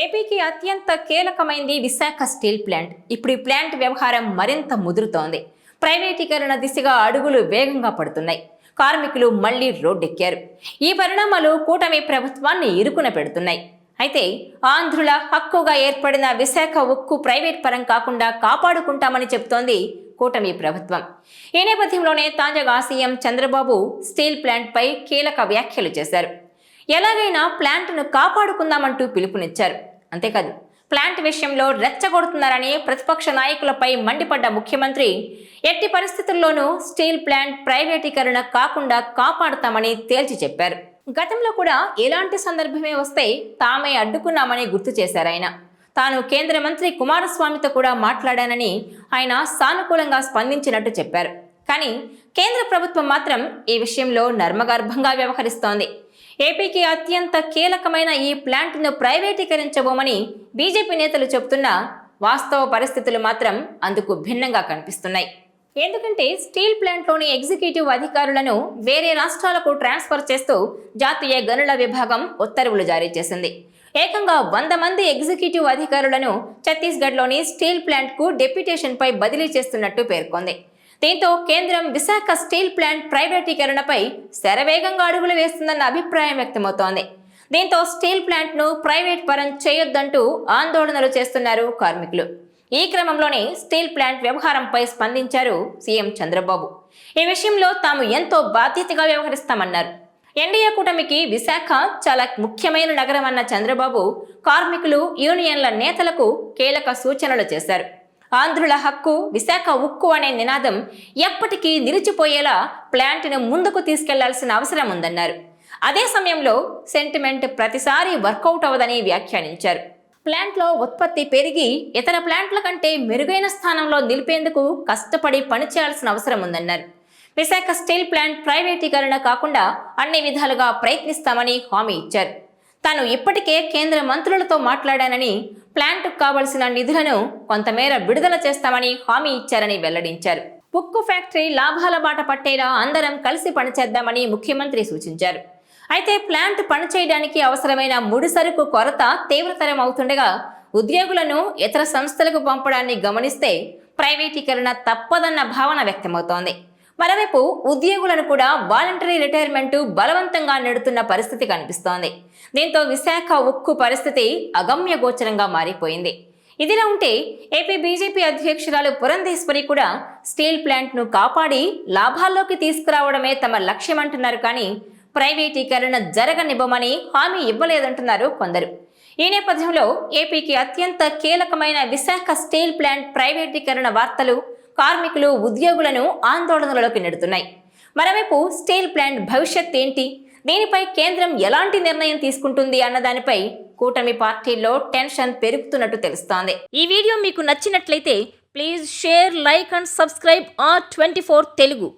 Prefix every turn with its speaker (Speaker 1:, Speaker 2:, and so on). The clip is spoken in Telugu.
Speaker 1: ఏపీకి అత్యంత కీలకమైంది విశాఖ స్టీల్ ప్లాంట్. ఇప్పుడు ఈ ప్లాంట్ వ్యవహారం మరింత ముదురుతోంది. ప్రైవేటీకరణ దిశగా అడుగులు వేగంగా పడుతున్నాయి. కార్మికులు మళ్లీ రోడ్డెక్కారు. ఈ పరిణామాలు కూటమి ప్రభుత్వాన్ని ఇరుకున పెడుతున్నాయి. అయితే ఆంధ్రుల హక్కుగా ఏర్పడిన విశాఖ ఉక్కు ప్రైవేట్ పరం కాకుండా కాపాడుకుంటామని చెబుతోంది కూటమి ప్రభుత్వం. ఈ నేపథ్యంలోనే తాజాగా సీఎం చంద్రబాబు స్టీల్ ప్లాంట్ పై కీలక వ్యాఖ్యలు చేశారు. ఎలాగైనా ప్లాంట్ను కాపాడుకుందామంటూ పిలుపునిచ్చారు. అంతేకాదు, ప్లాంట్ విషయంలో రెచ్చగొడుతున్నారని ప్రతిపక్ష నాయకులపై మండిపడ్డ ముఖ్యమంత్రి ఎట్టి పరిస్థితుల్లోనూ స్టీల్ ప్లాంట్ ప్రైవేటీకరణ కాకుండా కాపాడుతామని తేల్చి చెప్పారు. గతంలో కూడా ఎలాంటి సందర్భమే వస్తే తామే అడ్డుకున్నామని గుర్తు చేశారు ఆయన. తాను కేంద్ర మంత్రి కుమారస్వామితో కూడా మాట్లాడానని ఆయన సానుకూలంగా స్పందించినట్టు చెప్పారు. కానీ కేంద్ర ప్రభుత్వం మాత్రం ఈ విషయంలో నర్మగర్భంగా వ్యవహరిస్తోంది. ఏపీకి అత్యంత కీలకమైన ఈ ప్లాంట్ను ప్రైవేటీకరించబోమని బీజేపీ నేతలు చెబుతున్నా వాస్తవ పరిస్థితులు మాత్రం అందుకు భిన్నంగా కనిపిస్తున్నాయి. ఎందుకంటే స్టీల్ ప్లాంట్లోని ఎగ్జిక్యూటివ్ అధికారులను వేరే రాష్ట్రాలకు ట్రాన్స్ఫర్ చేస్తూ జాతీయ గనుల విభాగం ఉత్తర్వులు జారీ చేసింది. ఏకంగా 100 మంది ఎగ్జిక్యూటివ్ అధికారులను ఛత్తీస్గఢ్లోని స్టీల్ ప్లాంట్కు డెప్యుటేషన్పై బదిలీ చేస్తున్నట్టు పేర్కొంది. దీంతో కేంద్రం విశాఖ స్టీల్ ప్లాంట్ ప్రైవేటీకరణపై శరవేగంగా అడుగులు వేస్తుందన్న అభిప్రాయం వ్యక్తమవుతోంది. దీంతో స్టీల్ ప్లాంట్ను ప్రైవేట్ పరం చేయొద్దంటూ ఆందోళనలు చేస్తున్నారు కార్మికులు. ఈ క్రమంలోనే స్టీల్ ప్లాంట్ వ్యవహారంపై స్పందించారు సీఎం చంద్రబాబు. ఈ విషయంలో తాము ఎంతో బాధ్యతగా వ్యవహరిస్తామన్నారు. ఎన్డీఏ కూటమికి విశాఖ చాలా ముఖ్యమైన నగరం అన్న చంద్రబాబు కార్మికులు, యూనియన్ల నేతలకు కీలక సూచనలు చేశారు. ఆంధ్రుల హక్కు, విశాఖ ఉక్కు అనే నినాదం ఎప్పటికీ నిలిచిపోయేలా ప్లాంట్ను ముందుకు తీసుకెళ్లాల్సిన అవసరం ఉందన్నారు. అదే సమయంలో సెంటిమెంట్ ప్రతిసారి వర్కౌట్ అవ్వదని వ్యాఖ్యానించారు. ప్లాంట్లో ఉత్పత్తి పెరిగి ఇతర ప్లాంట్ల కంటే మెరుగైన స్థానంలో నిలిపేందుకు కష్టపడి పనిచేయాల్సిన అవసరం ఉందన్నారు. విశాఖ స్టీల్ ప్లాంట్ ప్రైవేటీకరణ కాకుండా అన్ని విధాలుగా ప్రయత్నిస్తామని హామీ ఇచ్చారు. తాను ఇప్పటికే కేంద్ర మంత్రులతో మాట్లాడానని, ప్లాంట్కు కావలసిన నిధులను కొంతమేర విడుదల చేస్తామని హామీ ఇచ్చారని వెల్లడించారు. ఉక్కు ఫ్యాక్టరీ లాభాల బాట పట్టేలా అందరం కలిసి పనిచేద్దామని ముఖ్యమంత్రి సూచించారు. అయితే ప్లాంట్ పనిచేయడానికి అవసరమైన ముడి సరుకు కొరత తీవ్రతరం అవుతుండగా ఉద్యోగులను ఇతర సంస్థలకు పంపడాన్ని గమనిస్తే ప్రైవేటీకరణ తప్పదన్న భావన వ్యక్తమవుతోంది. మరోవైపు ఉద్యోగులను కూడా వాలంటరీ రిటైర్మెంట్ బలవంతంగా నెడుతున్న పరిస్థితి కనిపిస్తోంది. దీంతో విశాఖ ఉక్కు పరిస్థితి అగమ్య గోచరంగా మారిపోయింది. ఇదిలా ఉంటే ఏపీ బీజేపీ అధ్యక్షురాలు పురంధేశ్వరి కూడా స్టీల్ ప్లాంట్ను కాపాడి లాభాల్లోకి తీసుకురావడమే తమ లక్ష్యమంటున్నారు. కానీ ప్రైవేటీకరణ జరగనివ్వమని హామీ ఇవ్వలేదంటున్నారు కొందరు. ఈ నేపథ్యంలో ఏపీకి అత్యంత కీలకమైన విశాఖ స్టీల్ ప్లాంట్ ప్రైవేటీకరణ వార్తలు కార్మికులు, ఉద్యోగులను ఆందోళనలోకి నెడుతున్నాయి. మరోవైపు స్టీల్ ప్లాంట్ భవిష్యత్ ఏంటి, దీనిపై కేంద్రం ఎలాంటి నిర్ణయం తీసుకుంటుంది అన్న దానిపై కూటమి పార్టీల్లో టెన్షన్ పెరుగుతున్నట్టు తెలుస్తోంది. ఈ వీడియో మీకు నచ్చినట్లయితే please share, like and subscribe R24 Telugu.